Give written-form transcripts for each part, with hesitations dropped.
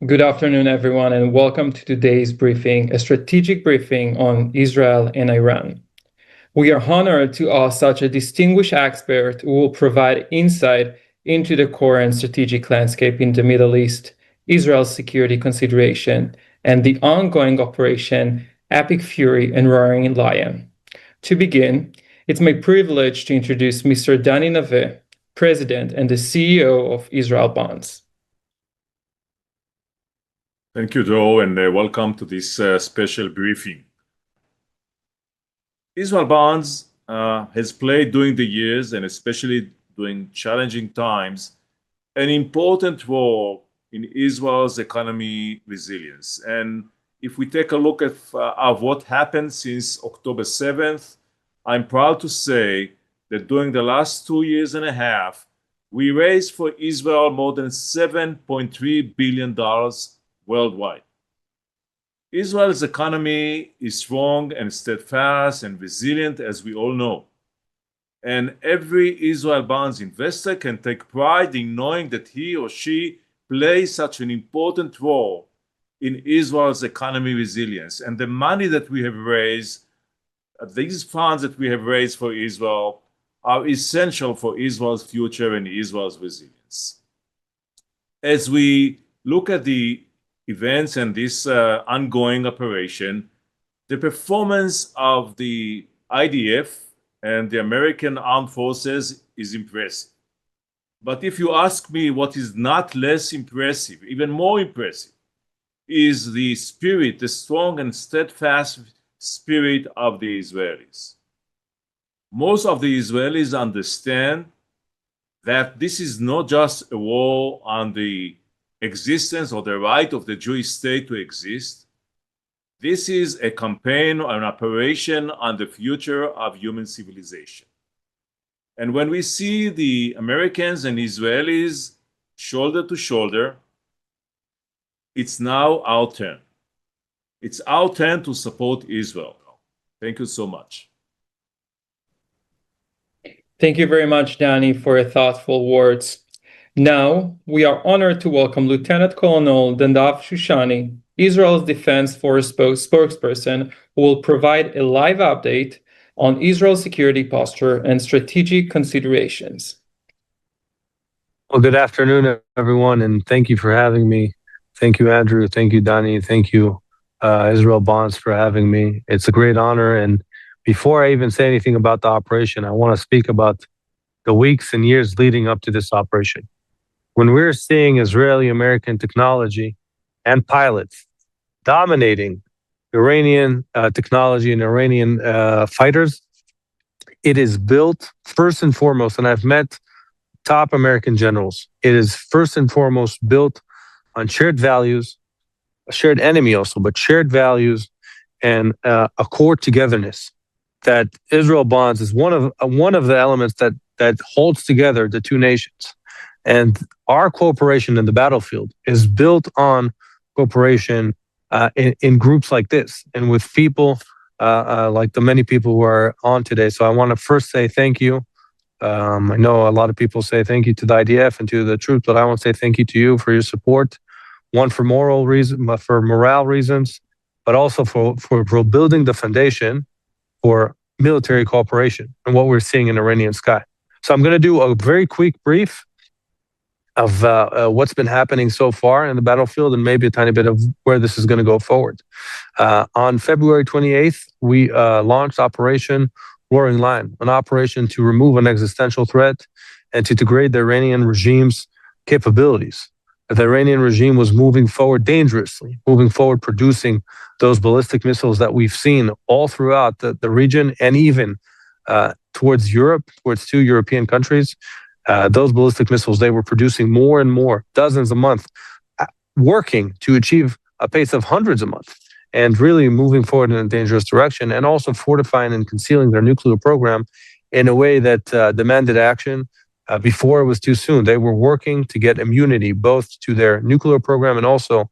Good afternoon, everyone, and welcome to today's briefing, a strategic briefing on Israel and Iran. We are honored to host such a distinguished expert who will provide insight into the current strategic landscape in the Middle East, Israel's security consideration, and the ongoing Operation Epic Fury and Roaring Lion. To begin, it's my privilege to introduce Mr. Dani Naveh, President and the CEO of Israel Bonds. Thank you, Joe, and welcome to this special briefing. Israel Bonds has played during the years, and especially during challenging times, an important role in Israel's economy resilience. And if we take a look at what happened since October 7th, I'm proud to say that during the last 2 years and a half, we raised for Israel more than $7.3 billion worldwide. Israel's economy is strong and steadfast and resilient, as we all know. And every Israel Bonds investor can take pride in knowing that he or she plays such an important role in Israel's economy resilience. And the money that we have raised, these funds that we have raised for Israel, are essential for Israel's future and Israel's resilience. As we look at the events and this ongoing operation, the performance of the IDF and the American Armed Forces is impressive. But if you ask me what is not less impressive, even more impressive, is the spirit, the strong and steadfast spirit of the Israelis. Most of the Israelis understand that this is not just a war on the existence or the right of the Jewish state to exist. This is a campaign or an operation on the future of human civilization. And when we see the Americans and Israelis shoulder to shoulder, it's now our turn. It's our turn to support Israel. Thank you so much. Thank you very much, Dani, for your thoughtful words. Now, we are honored to welcome Lieutenant Colonel Nadav Shoshani, Israel's Defense Force spokesperson, who will provide a live update on Israel's security posture and strategic considerations. Well, good afternoon, everyone, and thank you for having me. Thank you, Andrew. Thank you, Dani. Thank you, Israel Bonds, for having me. It's a great honor. And before I even say anything about the operation, I want to speak about the weeks and years leading up to this operation. When we're seeing Israeli-American technology and pilots dominating Iranian technology and Iranian fighters, it is built first and foremost, and I've met top American generals, it is first and foremost built on shared values, a shared enemy also, but shared values and a core togetherness. That Israel Bonds is one of the elements that holds together the two nations. And our cooperation in the battlefield is built on cooperation in groups like this and with people like the many people who are on today. So I want to first say thank you. I know a lot of people say thank you to the IDF and to the troops, but I want to say thank you to you for your support. One, for morale reasons, but also for building the foundation for military cooperation and what we're seeing in Iranian sky. So I'm going to do a very quick brief of what's been happening so far in the battlefield and maybe a tiny bit of where this is going to go forward. On February 28th, we launched Operation Roaring Lion, an operation to remove an existential threat and to degrade the Iranian regime's capabilities. The Iranian regime was moving forward dangerously, moving forward producing those ballistic missiles that we've seen all throughout the region and even towards Europe, towards 2 European countries. Those ballistic missiles, they were producing more and more, dozens a month, working to achieve a pace of hundreds a month and really moving forward in a dangerous direction and also fortifying and concealing their nuclear program in a way that demanded action before it was too soon. They were working to get immunity both to their nuclear program and also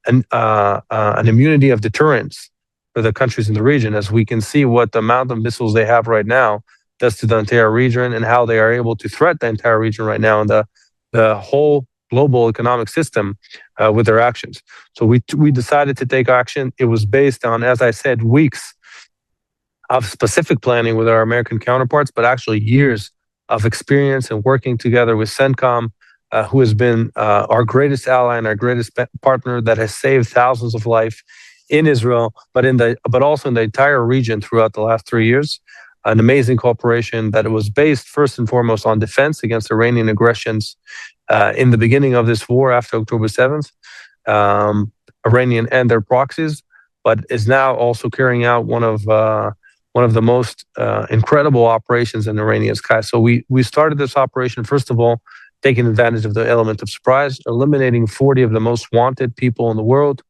an immunity of deterrence for the countries in the region, as we can see what the amount of missiles they have right now does to the entire region and how they are able to threat the entire region right now. And the whole global economic system with their actions. So we decided to take action. It was based on, as I said, weeks of specific planning with our American counterparts, but actually years of experience and working together with CENTCOM, who has been our greatest ally and our greatest partner that has saved thousands of lives in Israel, but also in the entire region throughout the last 3 years. An amazing cooperation that was based first and foremost on defense against Iranian aggressions in the beginning of this war after October 7th, Iranian and their proxies, but is now also carrying out one of the most incredible operations in Iranian skies. So we started this operation, first of all, taking advantage of the element of surprise, eliminating 40 of the most wanted people in the world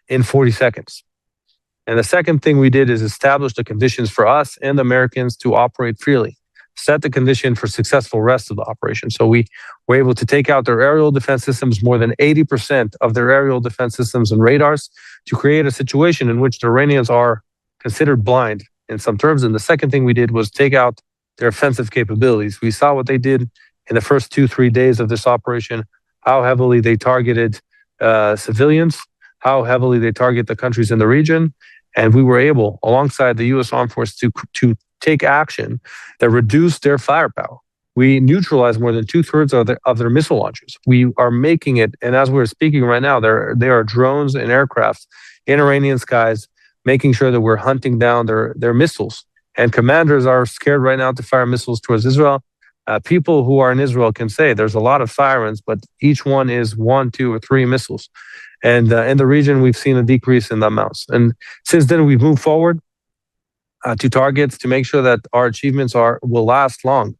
in 40 seconds. And the second thing we did is establish the conditions for us and the Americans to operate freely, set the condition for successful rest of the operation. So we were able to take out their aerial defense systems, more than 80% of their aerial defense systems and radars, to create a situation in which the Iranians are considered blind in some terms. And the second thing we did was take out their offensive capabilities. We saw what they did in the first 2-3 days of this operation, how heavily they targeted civilians, how heavily they target the countries in the region. And we were able, alongside the U.S. Armed Forces, to take action that reduced their firepower. We neutralized more than 2/3 of their missile launchers. We are making it, and as we're speaking right now, there are drones and aircraft in Iranian skies, making sure that we're hunting down their missiles. And commanders are scared right now to fire missiles towards Israel. People who are in Israel can say there's a lot of sirens, but each one is 1, 2, or 3 missiles. And in the region, we've seen a decrease in the amounts. And since then, we've moved forward to targets to make sure that our achievements will last long,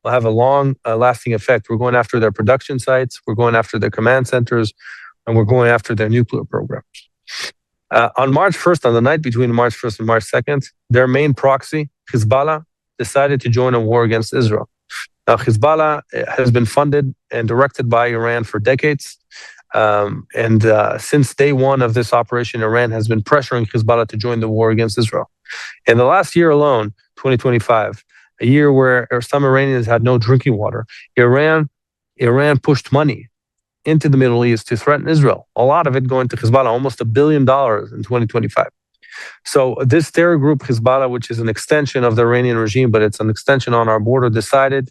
will have a long lasting effect. We're going after their production sites, we're going after their command centers, and we're going after their nuclear programs. On March 1st, on the night between March 1st and March 2nd, their main proxy, Hezbollah, decided to join a war against Israel. Now, Hezbollah has been funded and directed by Iran for decades. Since day one of this operation, Iran has been pressuring Hezbollah to join the war against Israel. In the last year alone, 2025, a year where some Iranians had no drinking water, Iran pushed money into the Middle East to threaten Israel. A lot of it going to Hezbollah, almost $1 billion in 2025. So this terror group, Hezbollah, which is an extension of the Iranian regime, but it's an extension on our border, decided,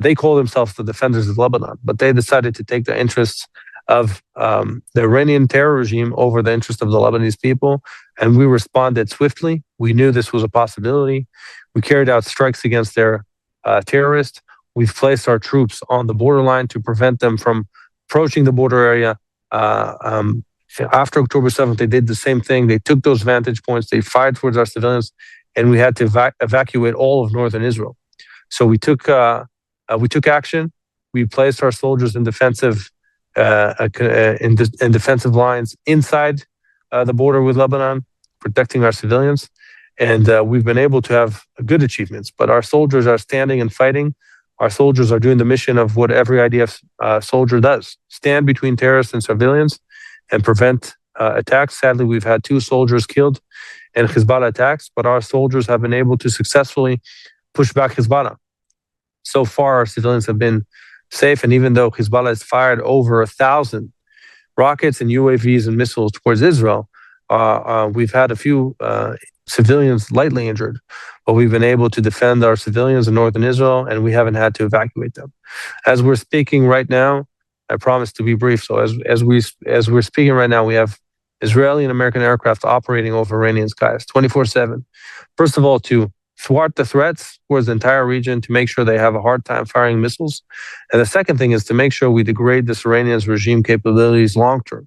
they call themselves the Defenders of Lebanon, but they decided to take the interests of the Iranian terror regime over the interest of the Lebanese people. And we responded swiftly. We knew this was a possibility. We carried out strikes against their terrorists. We've placed our troops on the borderline to prevent them from approaching the border area. After October 7th, they did the same thing. They took those vantage points. They fired towards our civilians, and we had to evacuate all of northern Israel. So we took action. We placed our soldiers in defensive lines inside the border with Lebanon, protecting our civilians. And we've been able to have good achievements. But our soldiers are standing and fighting. Our soldiers are doing the mission of what every IDF soldier does: stand between terrorists and civilians and prevent attacks. Sadly, we've had 2 soldiers killed in Hezbollah attacks, but our soldiers have been able to successfully push back Hezbollah. So far, our civilians have been safe, and even though Hezbollah has fired over 1,000 rockets and UAVs and missiles towards Israel, we've had a few civilians lightly injured, but we've been able to defend our civilians in northern Israel, and we haven't had to evacuate them. As we're speaking right now, I promise to be brief. So as we're speaking right now, we have Israeli and American aircraft operating over Iranian skies 24/7. First of all, to thwart the threats towards the entire region, to make sure they have a hard time firing missiles. And the second thing is to make sure we degrade this Iranian's regime capabilities long term.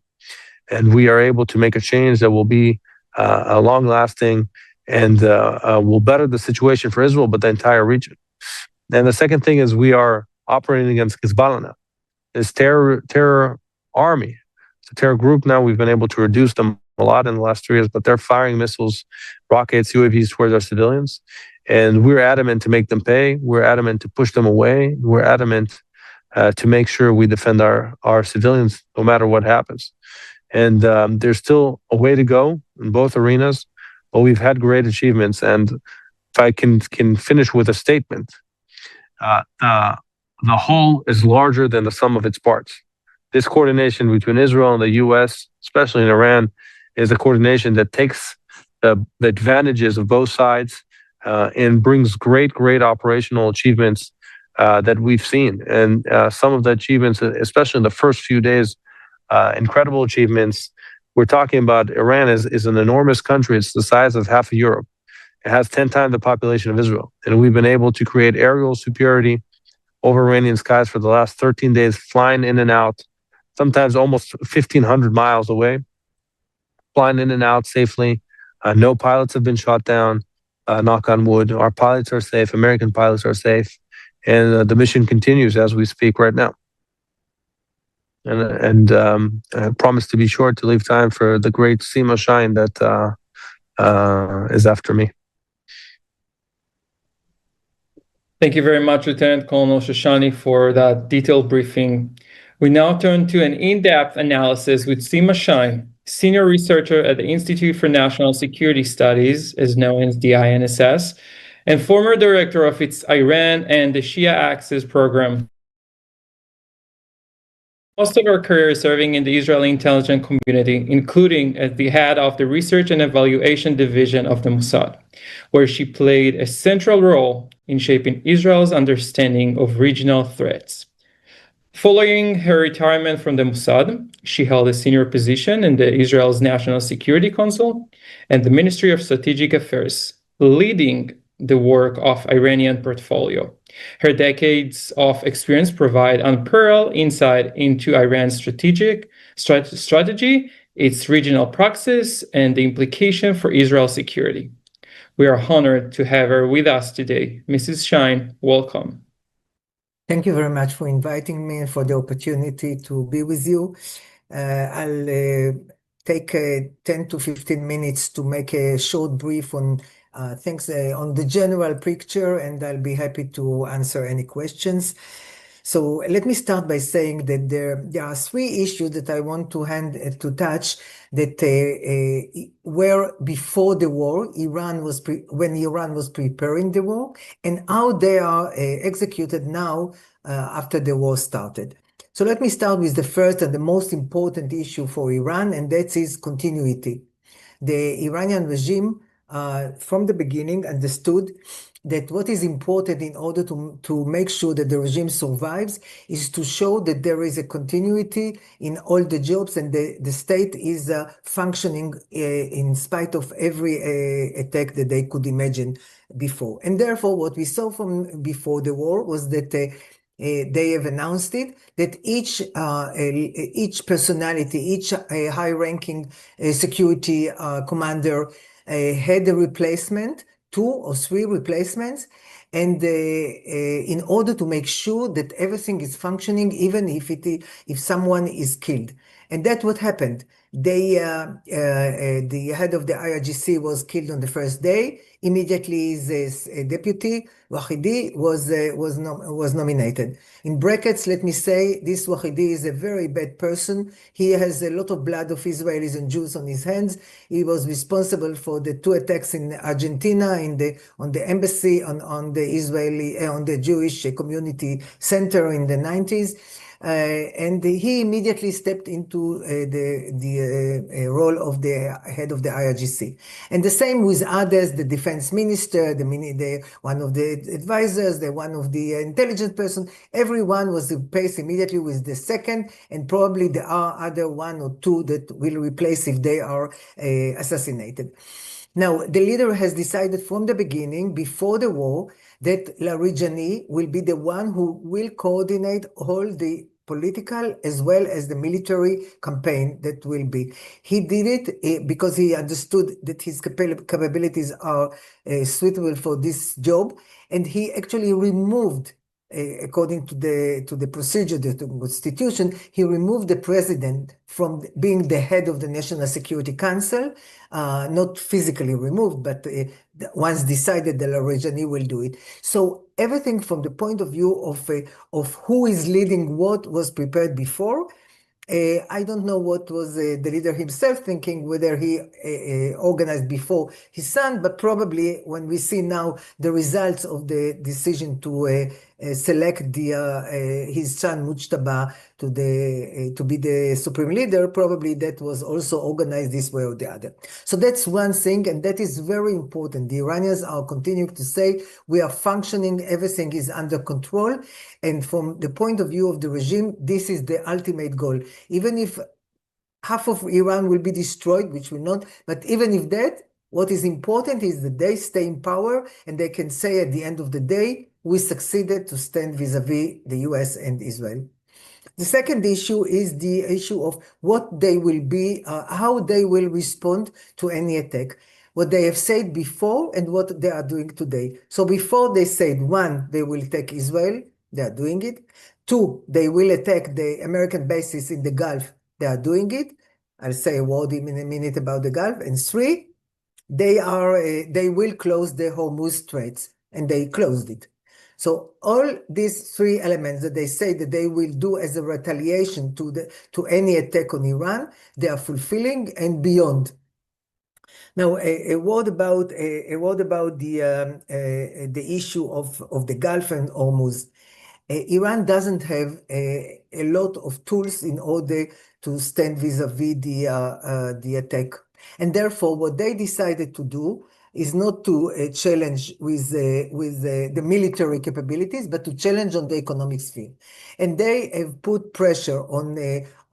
And we are able to make a change that will be long lasting and will better the situation for Israel, but the entire region. And the second thing is we are operating against Hezbollah now. This terror army, it's a terror group now. We've been able to reduce them a lot in the last 3 years, but they're firing missiles, rockets, UAVs towards our civilians. And we're adamant to make them pay. We're adamant to push them away. We're adamant to make sure we defend our civilians no matter what happens. And there's still a way to go in both arenas, but we've had great achievements. And if I can finish with a statement, the whole is larger than the sum of its parts. this coordination between Israel and the U.S., especially in Iran, is a coordination that takes the advantages of both sides and brings great operational achievements that we've seen. And some of the achievements, especially in the first few days, incredible achievements. We're talking about Iran is an enormous country. It's the size of half of Europe. It has 10 times the population of Israel. And we've been able to create aerial superiority over Iranian skies for the last 13 days, flying in and out, sometimes almost 1,500 miles away, flying in and out safely. No pilots have been shot down, knock on wood. Our pilots are safe. American pilots are safe. And the mission continues as we speak right now. And I promise to be sure to leave time for the great Sima Shine that is after me. Thank you very much, Lieutenant Colonel Shoshani, for that detailed briefing. We now turn to an in-depth analysis with Sima Shine, senior researcher at the Institute for National Security Studies, as known as the INSS, and former director of its Iran and the Shia Axis program. Most of her career serving in the Israeli intelligence community, including as the head of the Research and Evaluation Division of the Mossad, where she played a central role in shaping Israel's understanding of regional threats. Following her retirement from the Mossad, she held a senior position in Israel's National Security Council and the Ministry of Strategic Affairs, leading the work of Iranian portfolio. Her decades of experience provide unparalleled insight into Iran's strategy, its regional praxis, and the implication for Israel's security. We are honored to have her with us today. Mrs. Shine, welcome. Thank you very much for inviting me and for the opportunity to be with you. I'll take 10 to 15 minutes to make a short brief on things on the general picture, and I'll be happy to answer any questions. So let me start by saying that there are three issues that I want to touch that were before the war, when Iran was preparing the war, and how they are executed now after the war started. So let me start with the first and the most important issue for Iran, and that is continuity. The Iranian regime from the beginning understood that what is important in order to make sure that the regime survives is to show that there is a continuity in all the jobs and the state is functioning in spite of every attack that they could imagine before. And therefore, what we saw from before the war was that they have announced it, that each personality, each high-ranking security commander had a replacement, 2 or 3 replacements, and in order to make sure that everything is functioning, even if someone is killed. And that's what happened. The head of the IRGC was killed on the first day. Immediately, his deputy, Wahidi, was nominated. In brackets, let me say, this Wahidi is a very bad person. He has a lot of blood of Israelis and Jews on his hands. He was responsible for the 2 attacks in Argentina, on the embassy, on the Jewish community center in the 90s. And he immediately stepped into the role of the head of the IRGC. And the same with others, the defense minister, one of the advisors, one of the intelligence person. Everyone was replaced immediately with the second, and probably there are other 1 or 2 that will replace if they are assassinated. Now, the leader has decided from the beginning, before the war, that Larijani will be the one who will coordinate all the political as well as the military campaign that will be. He did it because he understood that his capabilities are suitable for this job, and he actually removed, according to the procedure, the constitution, he removed the president from being the head of the National Security Council, not physically removed, but once decided that Larijani will do it. So everything from the point of view of who is leading what was prepared before. I don't know what was the leader himself thinking, whether he organized before his son, but probably when we see now the results of the decision to select his son Mujtaba to be the supreme leader, probably that was also organized this way or the other. So that's one thing, and that is very important. The Iranians are continuing to say we are functioning, everything is under control, and from the point of view of the regime, this is the ultimate goal. Even if half of Iran will be destroyed, which will not, but even if that, what is important is that they stay in power and they can say at the end of the day, we succeeded to stand vis-a-vis the US and Israel. The second issue is the issue of what they will be, how they will respond to any attack. What they have said before and what they are doing today. So before they said, one, they will attack Israel, they are doing it. Two, they will attack the American bases in the Gulf, they are doing it. I'll say a word in a minute about the Gulf. And three, they will close the Hormuz Straits, and they closed it. So all these three elements that they say that they will do as a retaliation to any attack on Iran, they are fulfilling and beyond. Now, a word about the issue of the Gulf and Hormuz. Iran doesn't have a lot of tools in order to stand vis-a-vis the attack. And therefore, what they decided to do is not to challenge with the military capabilities, but to challenge on the economic sphere. And they have put pressure on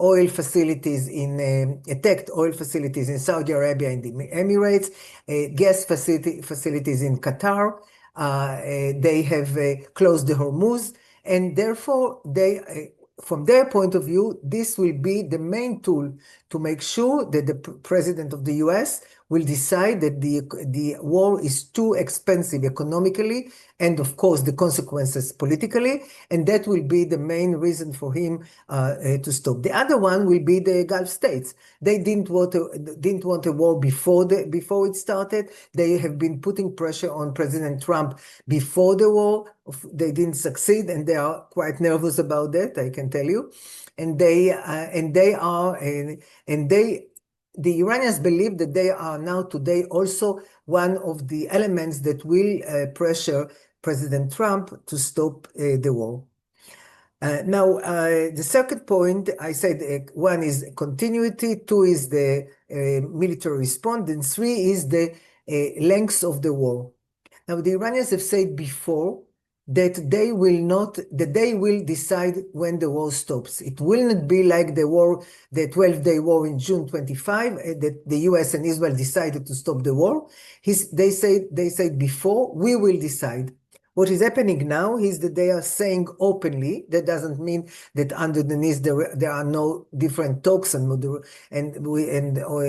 oil facilities attacked oil facilities in Saudi Arabia and the Emirates, gas facilities in Qatar. They have closed the Hormuz, and therefore from their point of view, this will be the main tool to make sure that the president of the US will decide that the war is too expensive economically and, of course, the consequences politically, and that will be the main reason for him to stop. The other one will be the Gulf states. They didn't want a war before it started. They have been putting pressure on President Trump before the war. They didn't succeed, and they are quite nervous about that, I can tell you. The Iranians believe that they are now today also one of the elements that will pressure President Trump to stop the war. Now, the second point, I said one is continuity, two is the military response, and three is the length of the war. Now, the Iranians have said before that they will decide when the war stops. It will not be like the 12-day war in June 25, that the US and Israel decided to stop the war. They said before, we will decide. What is happening now is that they are saying openly, that doesn't mean that underneath there are no different talks and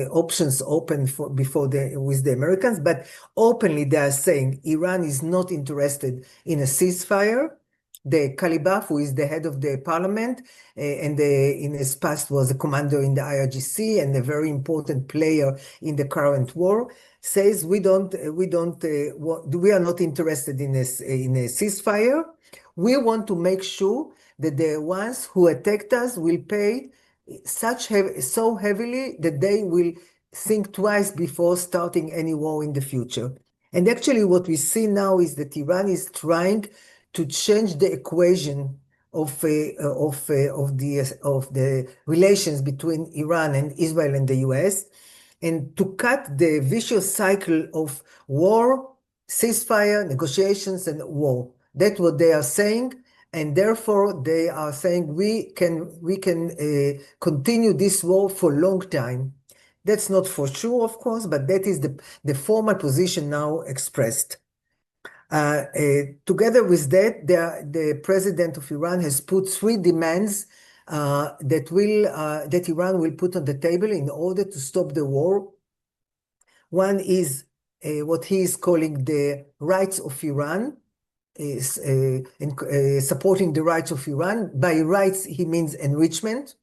options open with the Americans, but openly they are saying Iran is not interested in a ceasefire. The Kalibaf, who is the head of the parliament, and in his past was a commander in the IRGC and a very important player in the current war, says we are not interested in a ceasefire. We want to make sure that the ones who attacked us will pay so heavily that they will think twice before starting any war in the future. And actually what we see now is that Iran is trying to change the equation of the relations between Iran and Israel and the US, and to cut the vicious cycle of war, ceasefire, negotiations, and war. That's what they are saying, and therefore they are saying we can continue this war for a long time. That's not for sure, of course, but that is the formal position now expressed. Together with that, the president of Iran has put three demands that Iran will put on the table in order to stop the war. One is what he is calling the rights of Iran, supporting the rights of Iran. By rights, he means enrichment.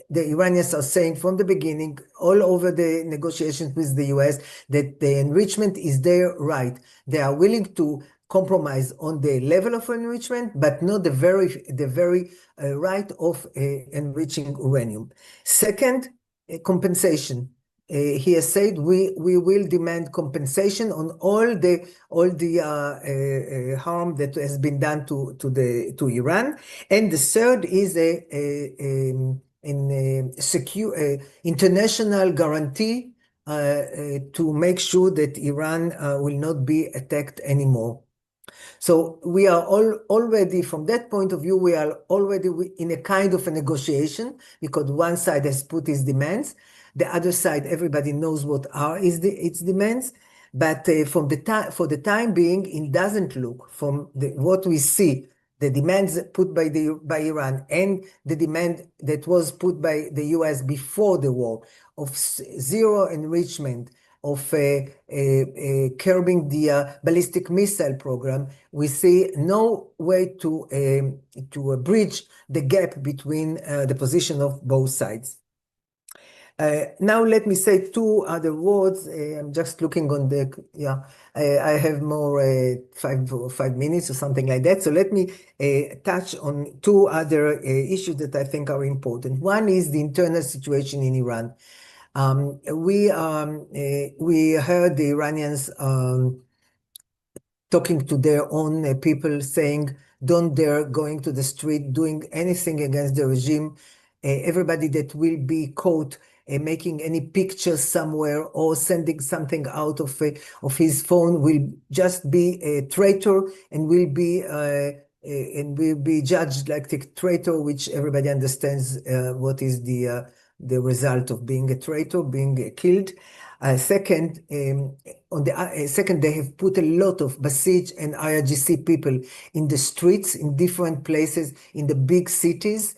The Iranians are saying from the beginning, all over the negotiations with the US, that the enrichment is their right. They are willing to compromise on the level of enrichment, but not the very right of enriching uranium. Second, compensation. he has said we will demand compensation on all the harm that has been done to Iran. And the third is a secure international guarantee to make sure that Iran will not be attacked anymore. So we are already, from that point of view, we are already in a kind of a negotiation, because one side has put its demands. The other side, everybody knows what are its demands. But for the time being, it doesn't look from what we see, the demands put by Iran and the demand that was put by the US before the war of zero enrichment, of curbing the ballistic missile program, we see no way to bridge the gap between the position of both sides. Now let me say two other words. I'm just looking on the, I have more 5 minutes or something like that. So let me touch on two other issues that I think are important. One is the internal situation in Iran. We heard the Iranians talking to their own people, saying, don't dare going to the street, doing anything against the regime. Everybody that will be caught making any pictures somewhere or sending something out of his phone will just be a traitor and will be judged like a traitor, which everybody understands what is the result of being a traitor, being killed. Second, they have put a lot of Basij and IRGC people in the streets, in different places, in the big cities,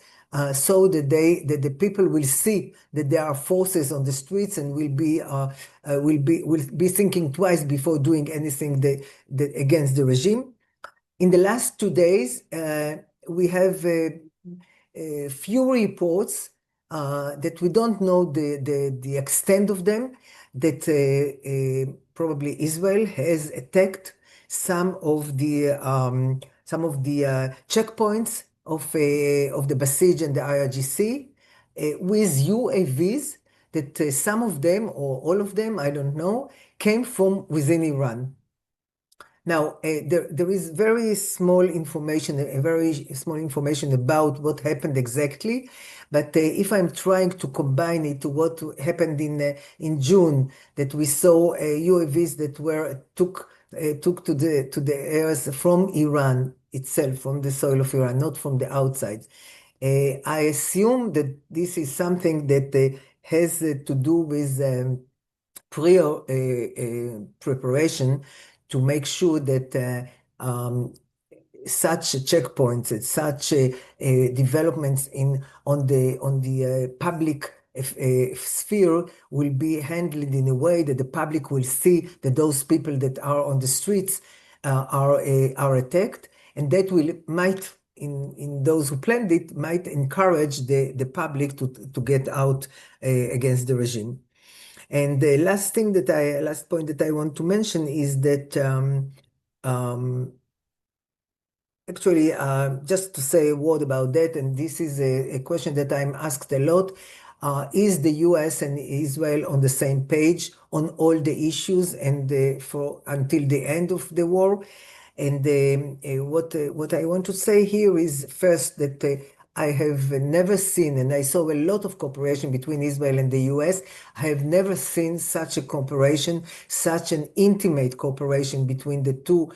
so that the people will see that there are forces on the streets and will be thinking twice before doing anything against the regime. In the last 2 days, we have few reports that we don't know the extent of them, that probably Israel has attacked some of the checkpoints of the Basij and the IRGC with UAVs that some of them, or all of them, I don't know, came from within Iran. Now, there is very small information about what happened exactly. But if I'm trying to combine it to what happened in June, that we saw UAVs that took to the airs from Iran itself, from the soil of Iran, not from the outside. I assume that this is something that has to do with prior preparation to make sure that such checkpoints and such developments on the public sphere will be handled in a way that the public will see that those people that are on the streets are attacked, and that might in those who planned it might encourage the public to get out against the regime. And the last point that I want to mention is that actually, just to say a word about that, and this is a question that I'm asked a lot, is the US and Israel on the same page on all the issues and until the end of the war? And what I want to say here is first that I have never seen, and I saw a lot of cooperation between Israel and the US. I have never seen such a cooperation, such an intimate cooperation between the two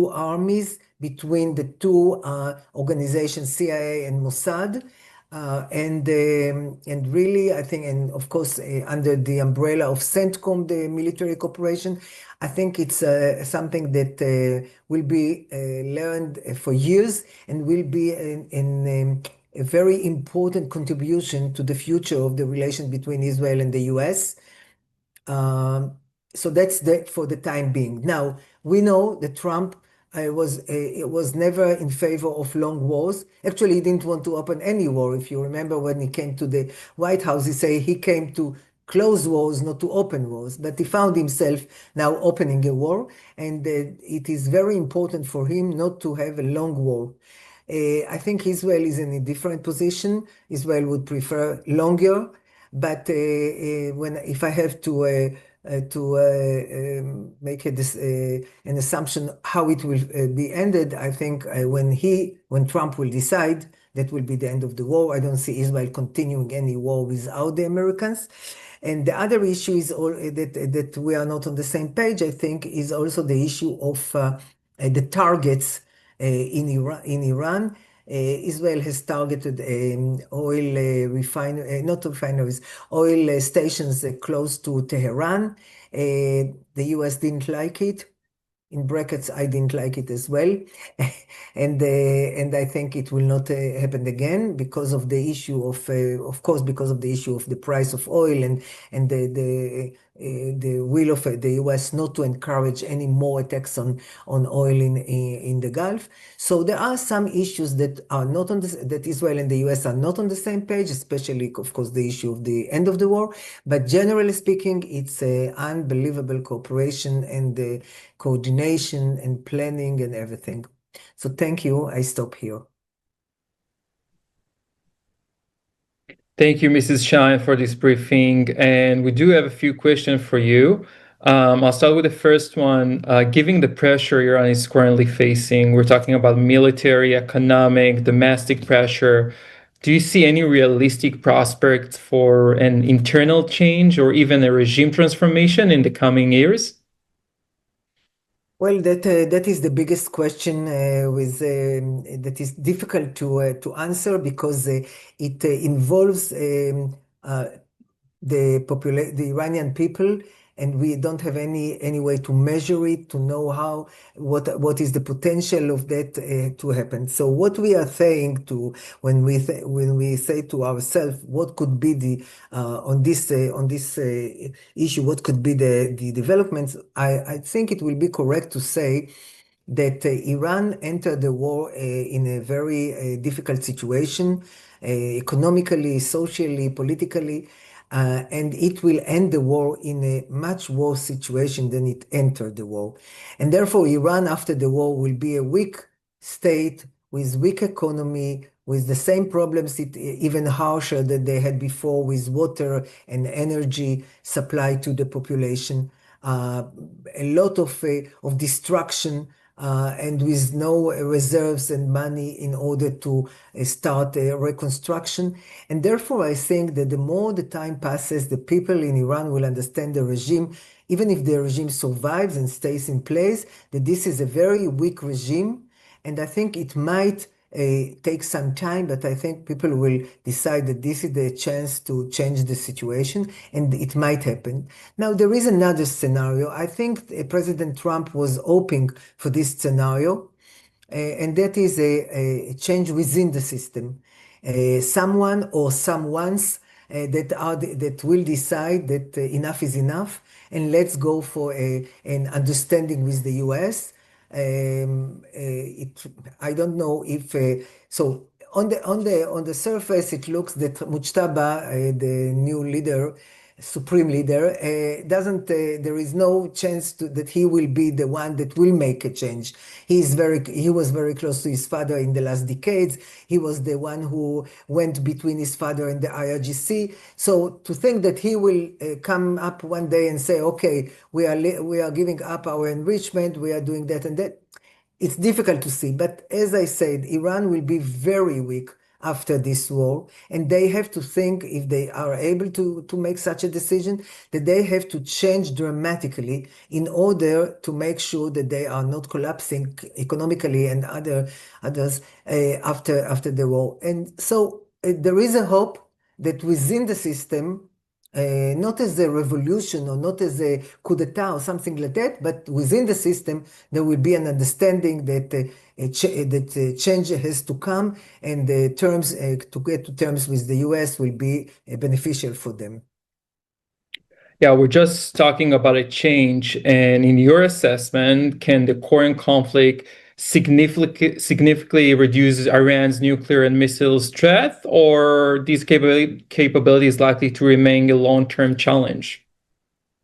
armies, between the two organizations, CIA and Mossad. And really, I think, and of course, under the umbrella of CENTCOM, the military cooperation, I think it's something that will be learned for years and will be a very important contribution to the future of the relations between Israel and the US. So that's for the time being. Now, we know that Trump was never in favor of long wars. Actually, he didn't want to open any war. If you remember when he came to the White House, he said he came to close wars, not to open wars. But he found himself now opening a war, and it is very important for him not to have a long war. I think Israel is in a different position. Israel would prefer longer. But if I have to make an assumption how it will be ended, I think when Trump will decide, that will be the end of the war. I don't see Israel continuing any war without the Americans. And the other issue is that we are not on the same page, I think, is also the issue of the targets in Iran. Israel has targeted oil not refineries, oil stations close to Tehran. The US didn't like it. In brackets, I didn't like it as well. And I think it will not happen again because of the issue of course, because of the issue of the price of oil and the will of the US not to encourage any more attacks on oil in the Gulf. So there are some issues that are not on that Israel and the US are not on the same page, especially, of course, the issue of the end of the war. But generally speaking, it's unbelievable cooperation and coordination and planning and everything. So thank you. I stop here. Thank you, Mrs. Shine, for this briefing. And we do have a few questions for you. I'll start with the first one. Given the pressure Iran is currently facing, we're talking about military, economic, domestic pressure. Do you see any realistic prospects for an internal change or even a regime transformation in the coming years? Well, that is the biggest question that is difficult to answer because it involves the Iranian people, and we don't have any way to measure it, to know what is the potential of that to happen. So what we are saying when we say to ourselves what could be the on this issue, what could be the developments, I think it will be correct to say that Iran entered the war in a very difficult situation, economically, socially, politically, and it will end the war in a much worse situation than it entered the war. And therefore, Iran after the war will be a weak state with weak economy, with the same problems, even harsher than they had before, with water and energy supply to the population. A lot of destruction, and with no reserves and money in order to start a reconstruction. And therefore, I think that the more the time passes, the people in Iran will understand the regime, even if the regime survives and stays in place, that this is a very weak regime. And I think it might take some time, but I think people will decide that this is the chance to change the situation, and it might happen. Now, there is another scenario. I think President Trump was hoping for this scenario, and that is a change within the system. Someone or someones that will decide that enough is enough, and let's go for an understanding with the US. I don't know if so. On the surface, it looks that Mujtaba, the new leader, supreme leader, there is no chance that he will be the one that will make a change. He was very close to his father in the last decades. He was the one who went between his father and the IRGC. So to think that he will come up one day and say, okay, we are giving up our enrichment, we are doing that and that, it's difficult to see. But as I said, Iran will be very weak after this war, and they have to think, if they are able to make such a decision, that they have to change dramatically in order to make sure that they are not collapsing economically and others after the war. And so there is a hope that within the system, not as a revolution or not as a coup d'etat or something like that, but within the system, there will be an understanding that change has to come, and the terms to get to terms with the US will be beneficial for them. Yeah, we're just talking about a change. And in your assessment, can the current conflict significantly reduce Iran's nuclear and missiles threat, or these capabilities likely to remain a long-term challenge?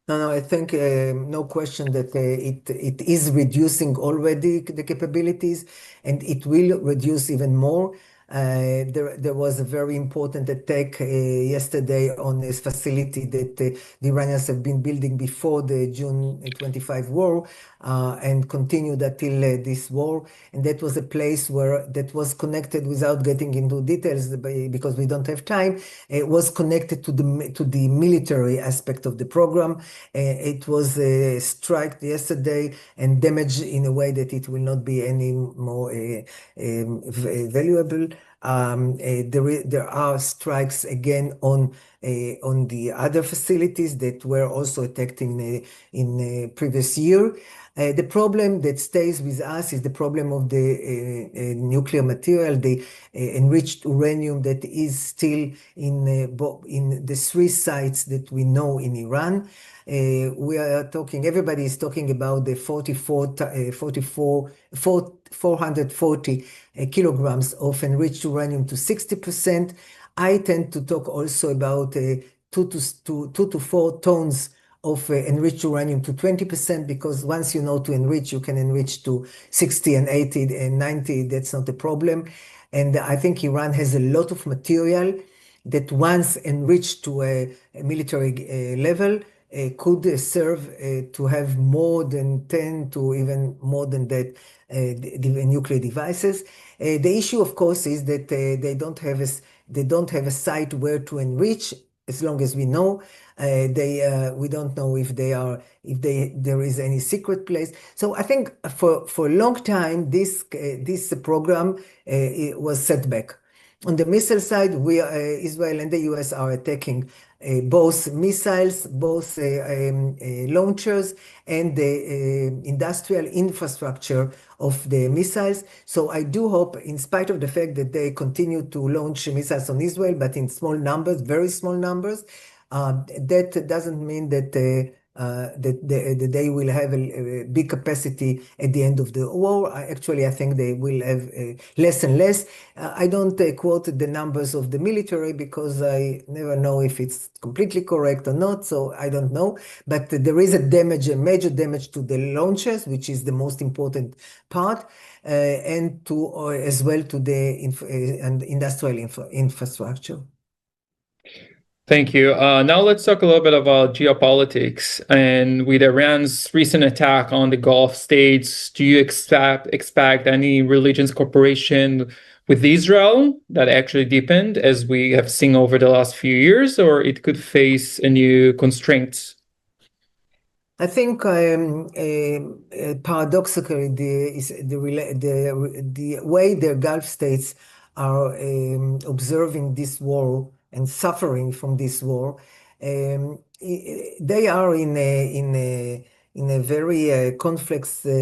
No, I think no question that it is reducing already the capabilities, and it will reduce even more. There was a very important attack yesterday on this facility that the Iranians have been building before the June 25 war and continued until this war. And that was a place where that was connected, without getting into details because we don't have time, it was connected to the military aspect of the program. It was struck yesterday and damaged in a way that it will not be any more valuable. There are strikes again on the other facilities that were also attacked in previous year. The problem that stays with us is the problem of the nuclear material, the enriched uranium that is still in the 3 sites that we know in Iran. Everybody is talking about the 440 kilograms of enriched uranium to 60%. I tend to talk also about 2 to 4 tons of enriched uranium to 20%, because once you know to enrich, you can enrich to 60 and 80 and 90. That's not a problem. And I think Iran has a lot of material that once enriched to a military level could serve to have more than 10 to even more than that the nuclear devices. The issue, of course, is that they don't have a site where to enrich. As long as we know, we don't know if there is any secret place. So I think for a long time this program was set back. On the missile side, Israel and the US are attacking both missiles, both launchers, and the industrial infrastructure of the missiles. So I do hope, in spite of the fact that they continue to launch missiles on Israel, but in small numbers, very small numbers, that doesn't mean that they will have a big capacity at the end of the war. Actually, I think they will have less and less. I don't quote the numbers of the military because I never know if it's completely correct or not, so I don't know. But there is a major damage to the launchers, which is the most important part, and as well to the industrial infrastructure. Thank you. Now let's talk a little bit about geopolitics. And with Iran's recent attack on the Gulf states, do you expect any religions cooperation with Israel that actually deepened, as we have seen over the last few years, or it could face a new constraints? I think paradoxically, the way the Gulf states are observing this war and suffering from this war, they are in a very conflicting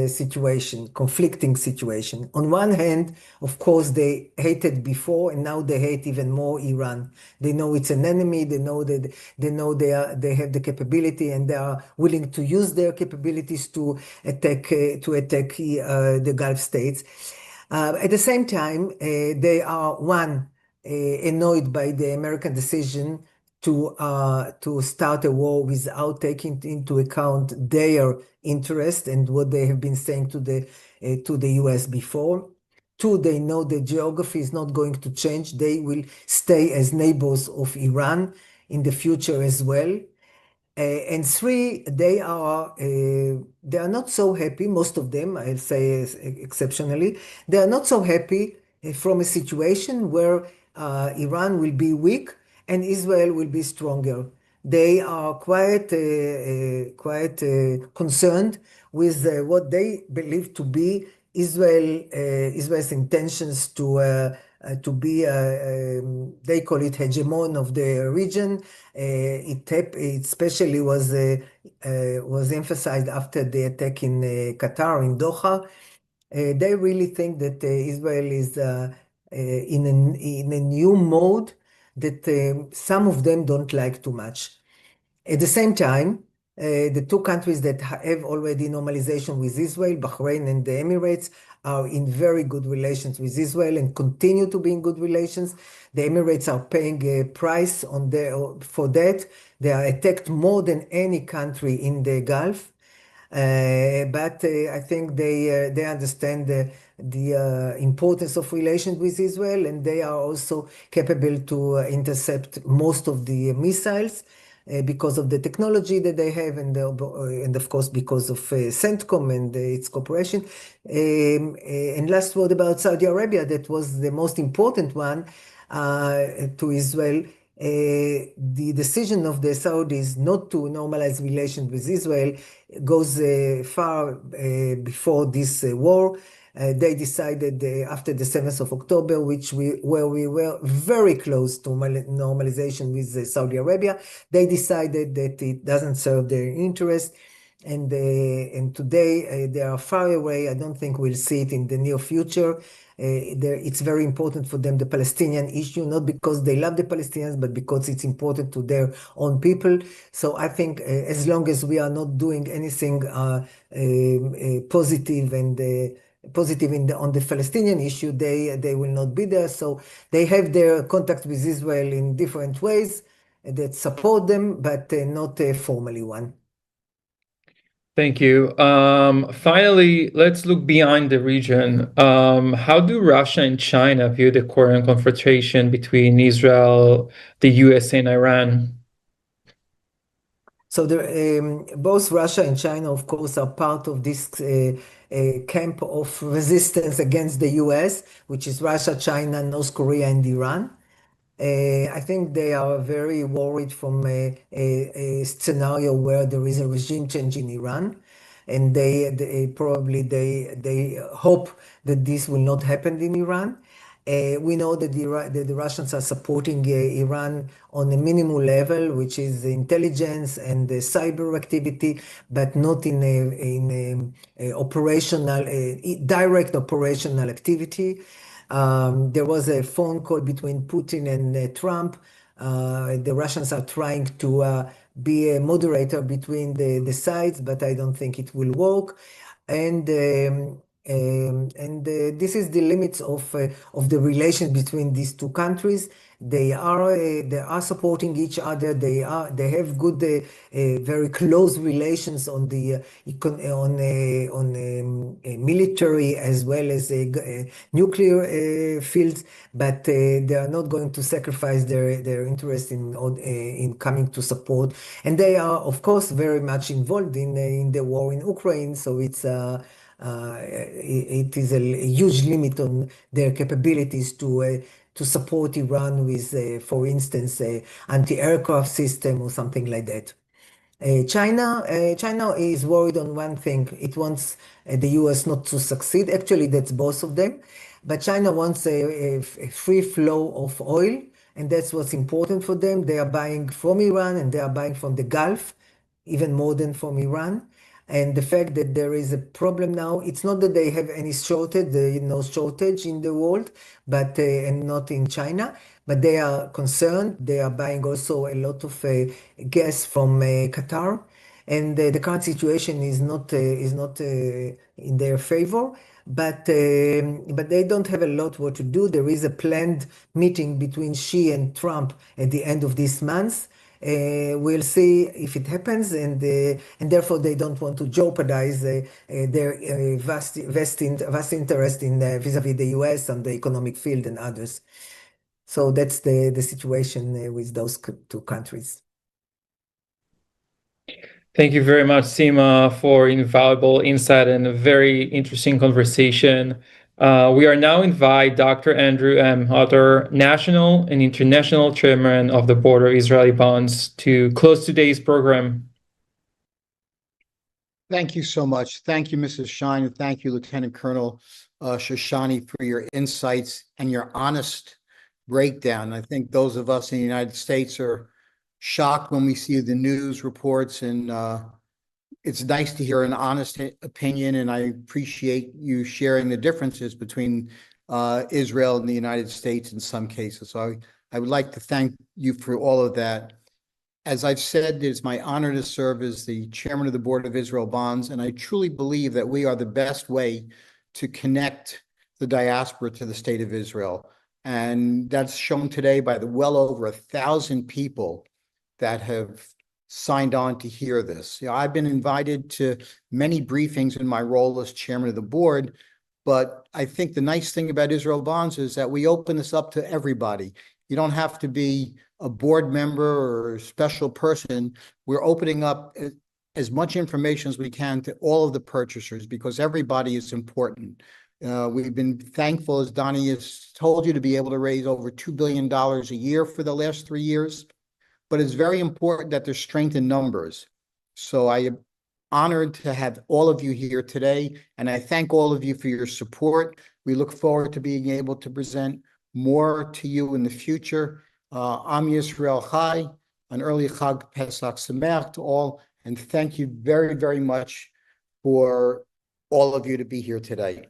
situation. On one hand, of course, they hated before, and now they hate even more Iran. They know it's an enemy. They know they have the capability, and they are willing to use their capabilities to attack the Gulf states. At the same time, they are annoyed by the American decision to start a war without taking into account their interest and what they have been saying to the US before. 2, they know the geography is not going to change. They will stay as neighbors of Iran in the future as well. And 3, they are not so happy. Most of them, I'll say exceptionally, they are not so happy from a situation where Iran will be weak and Israel will be stronger. They are quite concerned with what they believe to be Israel's intentions to be, they call it hegemon of the region. It especially was emphasized after the attack in Qatar, in Doha. They really think that Israel is in a new mode that some of them don't like too much. At the same time, the 2 countries that have already normalization with Israel, Bahrain and the Emirates, are in very good relations with Israel and continue to be in good relations. The Emirates are paying a price for that. They are attacked more than any country in the Gulf. But I think they understand the importance of relations with Israel, and they are also capable to intercept most of the missiles because of the technology that they have, and of course because of CENTCOM and its cooperation. And last word about Saudi Arabia, that was the most important one to Israel. The decision of the Saudis not to normalize relations with Israel goes far before this war. They decided after the 7th of October, where we were very close to normalization with Saudi Arabia, they decided that it doesn't serve their interest. And today they are far away. I don't think we'll see it in the near future. It's very important for them, the Palestinian issue, not because they love the Palestinians, but because it's important to their own people. So I think as long as we are not doing anything positive on the Palestinian issue, they will not be there. So they have their contact with Israel in different ways that support them, but not a formally one. Thank you. Finally, let's look beyond the region. How do Russia and China view the current confrontation between Israel, the US, and Iran? So both Russia and China, of course, are part of this camp of resistance against the US, which is Russia, China, North Korea, and Iran. I think they are very worried from a scenario where there is a regime change in Iran, and they probably hope that this will not happen in Iran. We know that the Russians are supporting Iran on a minimum level, which is intelligence and cyber activity, but not in operational, direct operational activity. There was a phone call between Putin and Trump. The Russians are trying to be a moderator between the sides, but I don't think it will work. And this is the limits of the relation between these two countries. They are supporting each other. They have good, very close relations on the military as well as nuclear fields, but they are not going to sacrifice their interest in coming to support. And they are, of course, very much involved in the war in Ukraine. So it is a huge limit on their capabilities to support Iran with, for instance, anti-aircraft system or something like that. China is worried on one thing. It wants the US not to succeed. Actually, that's both of them. But China wants a free flow of oil, and that's what's important for them. They are buying from Iran, and they are buying from the Gulf, even more than from Iran. And the fact that there is a problem now, it's not that they have any shortage, there is no shortage in the world, but and not in China, but they are concerned. They are buying also a lot of gas from Qatar, and the current situation is not in their favor. But they don't have a lot what to do. There is a planned meeting between Xi and Trump at the end of this month. We'll see if it happens, and therefore they don't want to jeopardize their vast interest in vis-a-vis the US on the economic field and others. So that's the situation with those two countries. Thank you very much, Sima, for invaluable insight and a very interesting conversation. We are now invite Dr. Andrew M. Hutter, National and International Chairman of the Board of Israeli Bonds, to close today's program. Thank you so much. Thank you, Mrs. Shine, and thank you, Lieutenant Colonel Shoshani, for your insights and your honest breakdown. I think those of us in the United States are shocked when we see the news reports, and it's nice to hear an honest opinion, and I appreciate you sharing the differences between Israel and the United States in some cases. So I would like to thank you for all of that. As I've said, it is my honor to serve as the chairman of the Board of Israel Bonds, and I truly believe that we are the best way to connect the diaspora to the state of Israel. And that's shown today by the well over 1,000 people that have signed on to hear this. I've been invited to many briefings in my role as chairman of the board, but I think the nice thing about Israel Bonds is that we open this up to everybody. You don't have to be a board member or a special person. We're opening up as much information as we can to all of the purchasers because everybody is important. We've been thankful, as Donnie has told you, to be able to raise over $2 billion a year for the last 3 years. But it's very important that there's strength in numbers. So I am honored to have all of you here today, and I thank all of you for your support. We look forward to being able to present more to you in the future. Am Yisrael Chai, an early Chag Pesach Sameach to all, and thank you very, very much for all of you to be here today.